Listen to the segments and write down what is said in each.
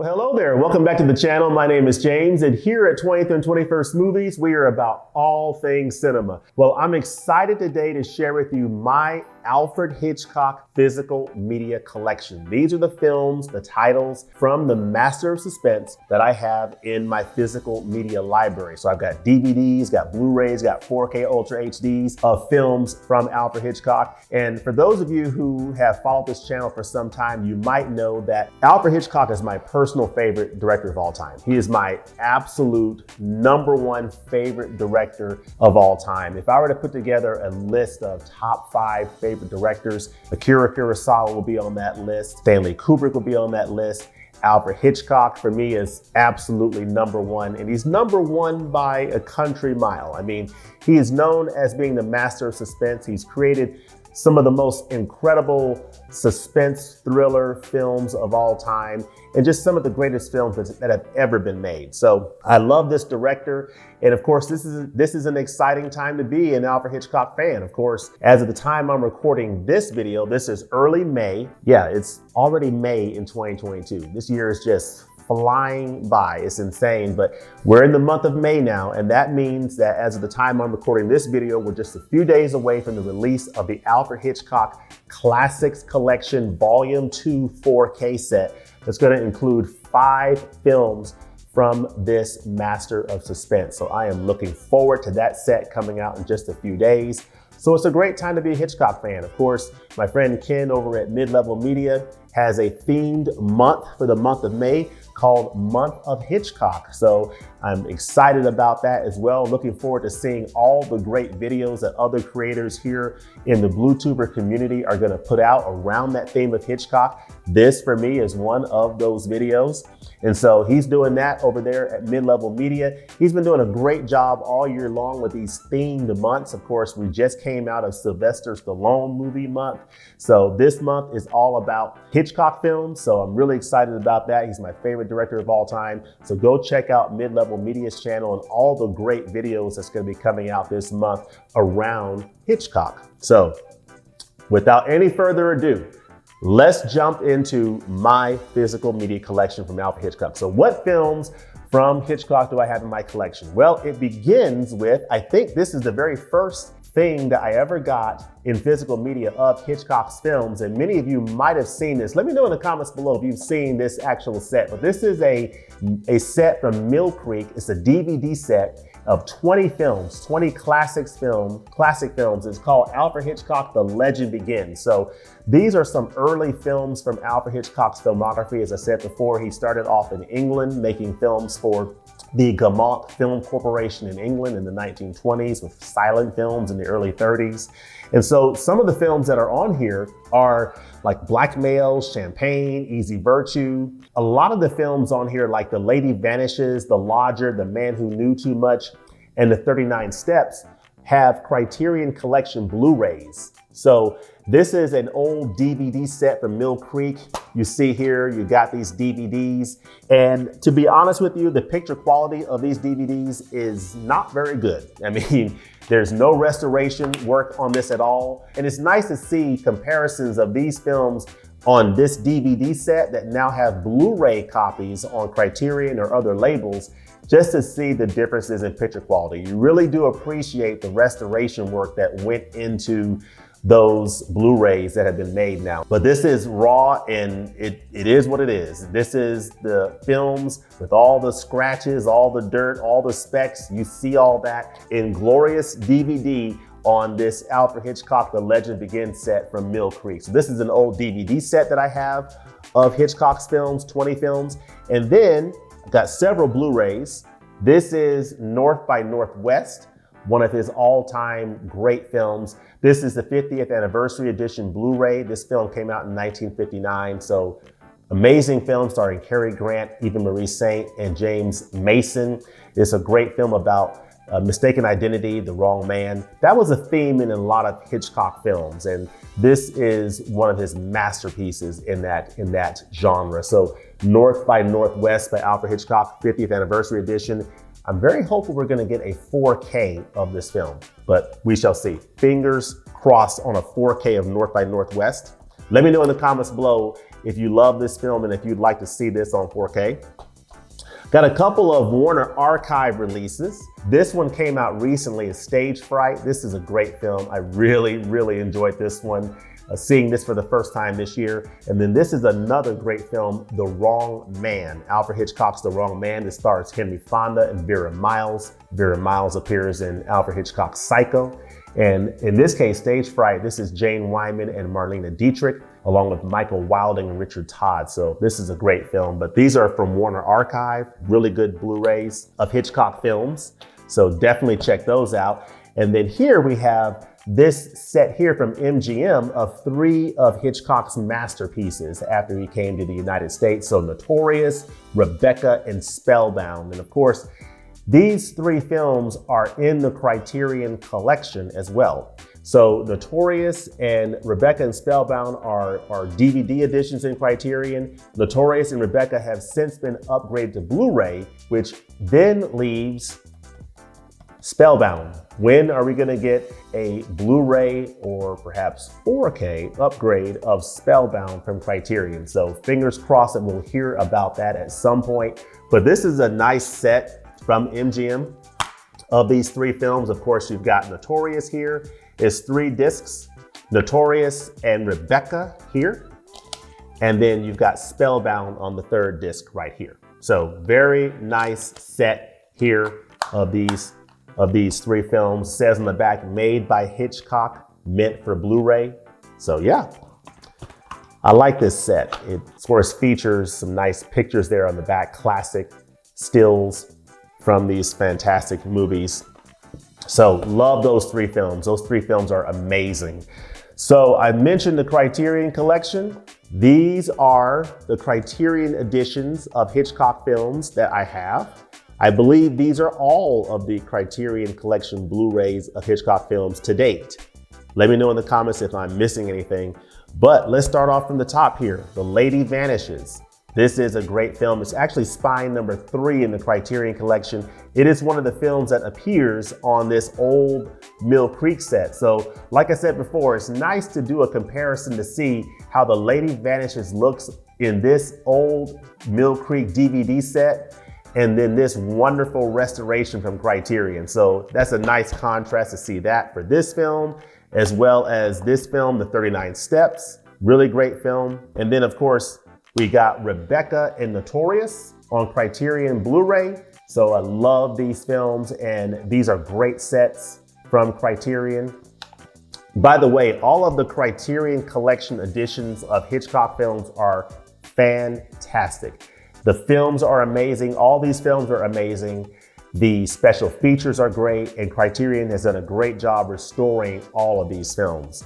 Well, hello there. Welcome back to the channel. My name is James, and here at 20th and 21st Movies, we are about all things cinema. Well, I'm excited today to share with you my Alfred Hitchcock physical media collection. These are the films, the titles from the Master of Suspense that I have in my physical media library. So I've got DVDs, got Blu-rays, got 4K Ultra HDs of films from Alfred Hitchcock. And for those of you who have followed this channel for some time, you might know that Alfred Hitchcock is my personal favorite director of all time. He is my absolute #1 favorite director of all time. If I were to put together a list of top 5 favorite directors, Akira Kurosawa will be on that list. Stanley Kubrick will be on that list. Alfred Hitchcock for me is absolutely #1, and he's #1 by a country mile. I mean, he is known as being the master of suspense. He's created some of the most incredible suspense thriller films of all time, and just some of the greatest films that have ever been made. So I love this director. And of course, this is an exciting time to be an Alfred Hitchcock fan. Of course, as of the time I'm recording this video, this is early May. Yeah, it's already May in 2022. This year is just flying by. It's insane, but we're in the month of May now, and that means that as of the time I'm recording this video, we're just a few days away from the release of the Alfred Hitchcock Classics Collection Volume 2 4K set that's going to include 5 films from this Master of Suspense. So I am looking forward to that set coming out in just a few days. So it's a great time to be a Hitchcock fan. Of course, my friend Ken over at Mid-Level Media has a themed month for the month of May called Month of Hitchcock. So I'm excited about that as well. Looking forward to seeing all the great videos that other creators here in the BlueTuber community are gonna put out around that theme of Hitchcock. This for me is one of those videos. And so he's doing that over there at Mid-Level Media. He's been doing a great job all year long with these themed months. Of course, we just came out of Sylvester Stallone movie month. So this month is all about Hitchcock films. So I'm really excited about that. He's my favorite director of all time. So go check out Mid-Level Media's channel and all the great videos that's going to be coming out this month around Hitchcock. So without any further ado, let's jump into my physical media collection from Alfred Hitchcock. So what films from Hitchcock do I have in my collection? Well, it begins with, I think this is the very first thing that I ever got in physical media of Hitchcock's films, and many of you might have seen this. Let me know in the comments below if you've seen this actual set, but this is a set from Mill Creek. It's a DVD set of 20 films, 20 classic films. It's called Alfred Hitchcock, The Legend Begins. So these are some early films from Alfred Hitchcock's filmography. As I said before, he started off in England making films for the Gaumont Film Corporation in England in the 1920s with silent films in the early 30s. And so some of the films that are on here are like Blackmail, Champagne, Easy Virtue. A lot of the films on here, like The Lady Vanishes, The Lodger, The Man Who Knew Too Much, and The 39 Steps, have Criterion Collection Blu-rays. So this is an old DVD set from Mill Creek. You see here, you got these DVDs. And to be honest with you, the picture quality of these DVDs is not very good. I mean, there's no restoration work on this at all. And it's nice to see comparisons of these films on this DVD set that now have Blu-ray copies on Criterion or other labels, just to see the differences in picture quality. You really do appreciate the restoration work that went into those Blu-rays that have been made now. But this is raw, and it is what it is. This is the films with all the scratches, all the dirt, all the specks. You see all that in glorious DVD on this Alfred Hitchcock The Legend Begins set from Mill Creek. So this is an old DVD set that I have of Hitchcock's films, 20 films. And then I've got several Blu-rays. This is North by Northwest, one of his all-time great films. This is the 50th anniversary edition Blu-ray. This film came out in 1959. So amazing film starring Cary Grant, Eva Marie Saint, and James Mason. It's a great film about mistaken identity, the wrong man. That was a theme in a lot of Hitchcock films, and this is one of his masterpieces in that genre. So North by Northwest by Alfred Hitchcock, 50th anniversary edition. I'm very hopeful we're gonna get a 4K of this film, but we shall see. Fingers crossed on a 4K of North by Northwest. Let me know in the comments below if you love this film and if you'd like to see this on 4K. Got a couple of Warner Archive releases. This one came out recently, is Stage Fright. This is a great film. I really enjoyed this one. Seeing this for the first time this year. And then this is another great film, The Wrong Man. Alfred Hitchcock's The Wrong Man. This stars Henry Fonda and Vera Miles. Vera Miles appears in Alfred Hitchcock's Psycho. And in this case, Stage Fright, this is Jane Wyman and Marlene Dietrich, along with Michael Wilding and Richard Todd. So this is a great film, but these are from Warner Archive, really good Blu-rays of Hitchcock films. So definitely check those out. And then here we have this set here from MGM of 3 of Hitchcock's masterpieces after he came to the United States. So Notorious, Rebecca, and Spellbound. And of course, these 3 films are in the Criterion Collection as well. So Notorious and Rebecca and Spellbound are DVD editions in Criterion. Notorious and Rebecca have since been upgraded to Blu-ray, which then leaves Spellbound. When are we gonna get a Blu-ray or perhaps 4K upgrade of Spellbound from Criterion? So fingers crossed that we'll hear about that at some point. But this is a nice set from MGM of these 3 films. Of course, you've got Notorious here. It's 3 discs, Notorious and Rebecca here. And then you've got Spellbound on the 3rd disc right here. So very nice set here of these 3 films. It says on the back, made by Hitchcock, meant for Blu-ray. So yeah, I like this set. It of course features some nice pictures there on the back, classic stills from these fantastic movies. So love those 3 films. Those 3 films are amazing. So I mentioned the Criterion Collection. These are the Criterion editions of Hitchcock films that I have. I believe these are all of the Criterion Collection Blu-rays of Hitchcock films to date. Let me know in the comments if I'm missing anything. But let's start off from the top here. The Lady Vanishes. This is a great film. It's actually spine number 3 in the Criterion Collection. It is one of the films that appears on this old Mill Creek set. So like I said before, it's nice to do a comparison to see how The Lady Vanishes looks in this old Mill Creek DVD set and then this wonderful restoration from Criterion. So that's a nice contrast to see that for this film, as well as this film, The 39 Steps. Really great film. And then of course, we got Rebecca and Notorious on Criterion Blu-ray. So I love these films, and these are great sets from Criterion. By the way, all of the Criterion Collection editions of Hitchcock films are fantastic. The films are amazing. All these films are amazing. The special features are great, and Criterion has done a great job restoring all of these films.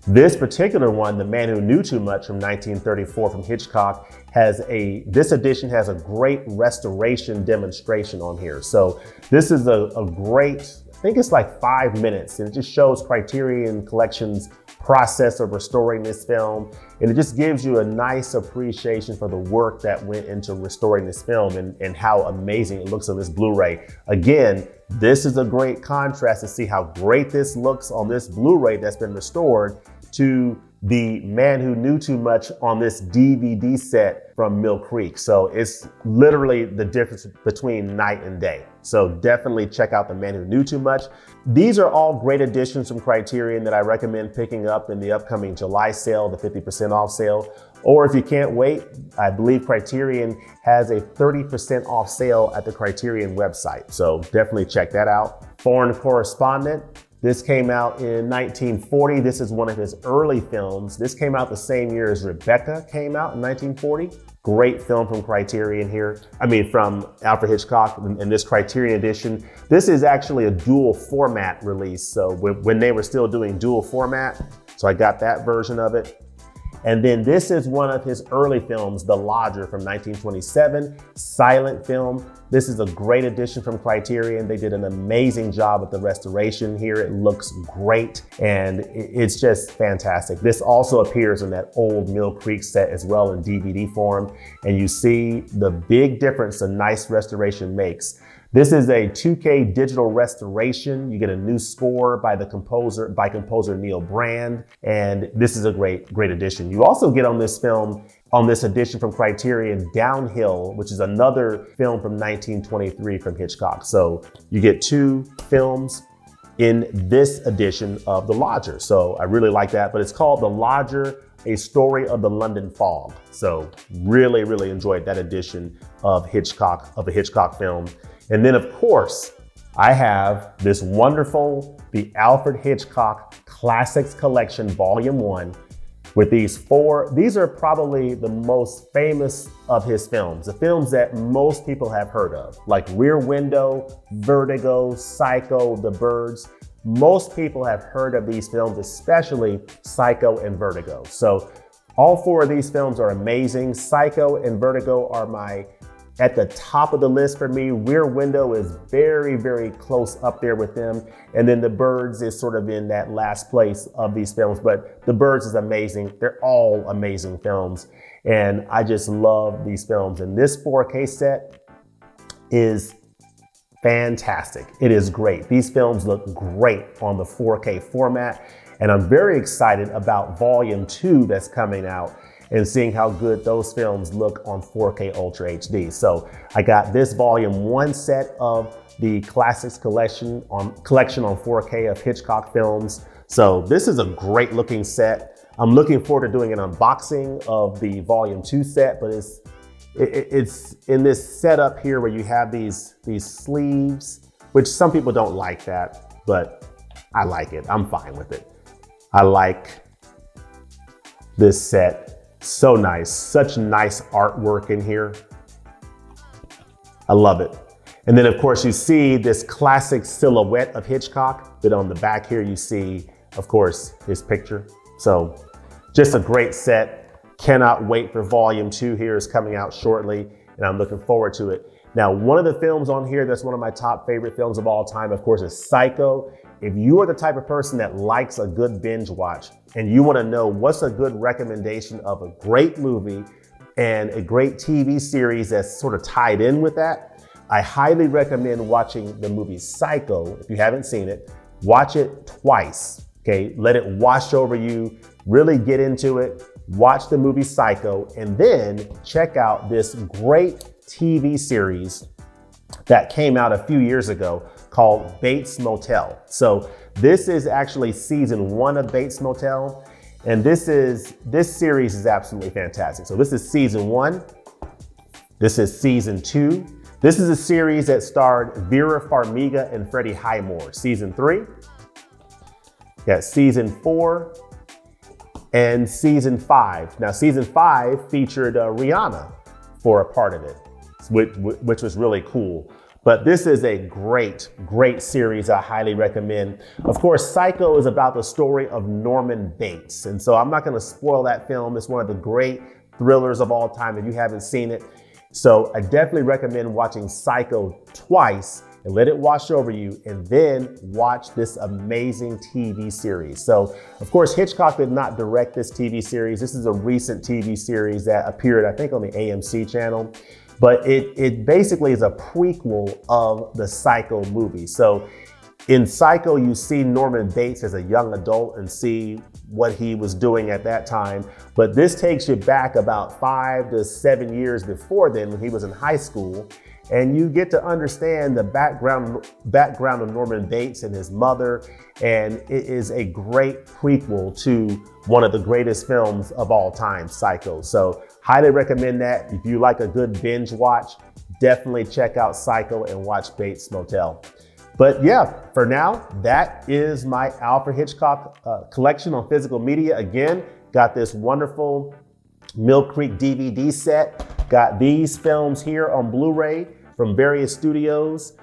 This particular one, The Man Who Knew Too Much from 1934 from Hitchcock, this edition has a great restoration demonstration on here. So this is a great, I think it's like 5 minutes, and it just shows Criterion Collection's process of restoring this film. And it just gives you a nice appreciation for the work that went into restoring this film and how amazing it looks on this Blu-ray. Again, this is a great contrast to see how great this looks on this Blu-ray that's been restored to The Man Who Knew Too Much on this DVD set from Mill Creek. So it's literally the difference between night and day. So definitely check out The Man Who Knew Too Much. These are all great additions from Criterion that I recommend picking up in the upcoming July sale, the 50% off sale. Or if you can't wait, I believe Criterion has a 30% off sale at the Criterion website. So definitely check that out. Foreign Correspondent. This came out in 1940. This is one of his early films. This came out the same year as Rebecca came out in 1940. Great film from Criterion here. From Alfred Hitchcock in this Criterion edition. This is actually a dual format release. So when they were still doing dual format, so I got that version of it. And then this is one of his early films, The Lodger from 1927, silent film. This is a great addition from Criterion. They did an amazing job with the restoration here. It looks great and it's just fantastic. This also appears in that old Mill Creek set as well in DVD form. And you see the big difference a nice restoration makes. This is a 2K digital restoration. You get a new score by composer Neil Brand, and this is a great addition. You also get on this film on this edition from Criterion, Downhill, which is another film from 1923 from Hitchcock. So you get 2 films in this edition of The Lodger. So I really like that, but it's called The Lodger, A Story of the London Fog. So really, really enjoyed that edition of Hitchcock, of a Hitchcock film. And then of course, I have this wonderful, the Alfred Hitchcock Classics Collection, Volume 1, with these 4. These are probably the most famous of his films, the films that most people have heard of, like Rear Window, Vertigo, Psycho, The Birds. Most people have heard of these films, especially Psycho and Vertigo. So all 4 of these films are amazing. Psycho and Vertigo are at the top of the list for me. Rear Window is very, very close up there with them. And then The Birds is sort of in that last place of these films, but The Birds is amazing. They're all amazing films. And I just love these films. And this 4K set is fantastic. It is great. These films look great on the 4K format. And I'm very excited about Volume 2 that's coming out, and seeing how good those films look on 4K Ultra HD. So I got this Volume 1 set of the Classics Collection on 4K of Hitchcock films. So this is a great looking set. I'm looking forward to doing an unboxing of the Volume 2 set, but it's in this setup here where you have these sleeves, which some people don't like that, but I like it. I'm fine with it. I like this set. So nice, such nice artwork in here. I love it. And then of course you see this classic silhouette of Hitchcock, but on the back here you see, of course, his picture. So just a great set. Cannot wait for Volume 2 here. Is coming out shortly, and I'm looking forward to it. Now, one of the films on here that's one of my top favorite films of all time, of course, is Psycho. If you are the type of person that likes a good binge watch and you want to know what's a good recommendation of a great movie and a great TV series that's sort of tied in with that, I highly recommend watching the movie Psycho. If you haven't seen it, watch it twice, okay? Let it wash over you, really get into it, watch the movie Psycho, and then check out this great TV series that came out a few years ago called Bates Motel. So this is actually season 1 of Bates Motel, and this series is absolutely fantastic. So this is season 1. This is season 2. This is a series that starred Vera Farmiga and Freddie Highmore. Season 3. Got season 4 and season 5. Now season 5 featured Rihanna for a part of it, which was really cool. But this is a great, great series I highly recommend. Of course, Psycho is about the story of Norman Bates. And so I'm not gonna spoil that film. It's one of the great thrillers of all time if you haven't seen it. So I definitely recommend watching Psycho twice and let it wash over you, and then watch this amazing TV series. So of course, Hitchcock did not direct this TV series. This is a recent TV series that appeared, I think, on the AMC channel. But it basically is a prequel of the Psycho movie. So in Psycho, you see Norman Bates as a young adult and see what he was doing at that time. But this takes you back about 5 to 7 years before then, when he was in high school. And you get to understand the background of Norman Bates and his mother. And it is a great prequel to one of the greatest films of all time, Psycho. So highly recommend that. If you like a good binge watch, definitely check out Psycho and watch Bates Motel. But yeah, for now, that is my Alfred Hitchcock collection on physical media. Again, got this wonderful Mill Creek DVD set. Got these films here on Blu-ray from various studios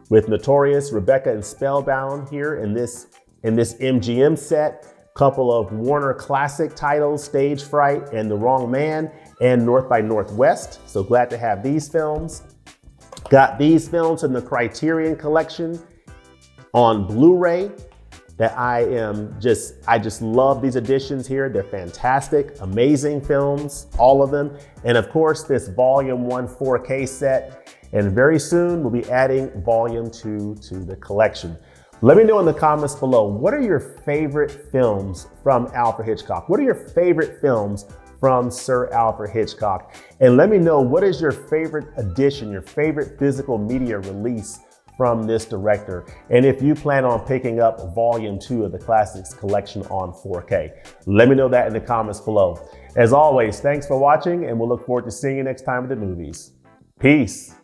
with Notorious, Rebecca, and Spellbound here in this MGM set. Couple of Warner classic titles, Stage Fright and The Wrong Man, and North by Northwest. So glad to have these films. Got these films in the Criterion Collection on Blu-ray that I just love these editions here. They're fantastic, amazing films, all of them. And of course, this Volume 1 4K set. And very soon we'll be adding Volume 2 to the collection. Let me know in the comments below, what are your favorite films from Alfred Hitchcock? What are your favorite films from Sir Alfred Hitchcock. And let me know, what is your favorite edition, your favorite physical media release from this director? And if you plan on picking up volume 2 of the Classics collection on 4K, let me know that in the comments below. As always, thanks for watching, and we'll look forward to seeing you next time at the movies. Peace.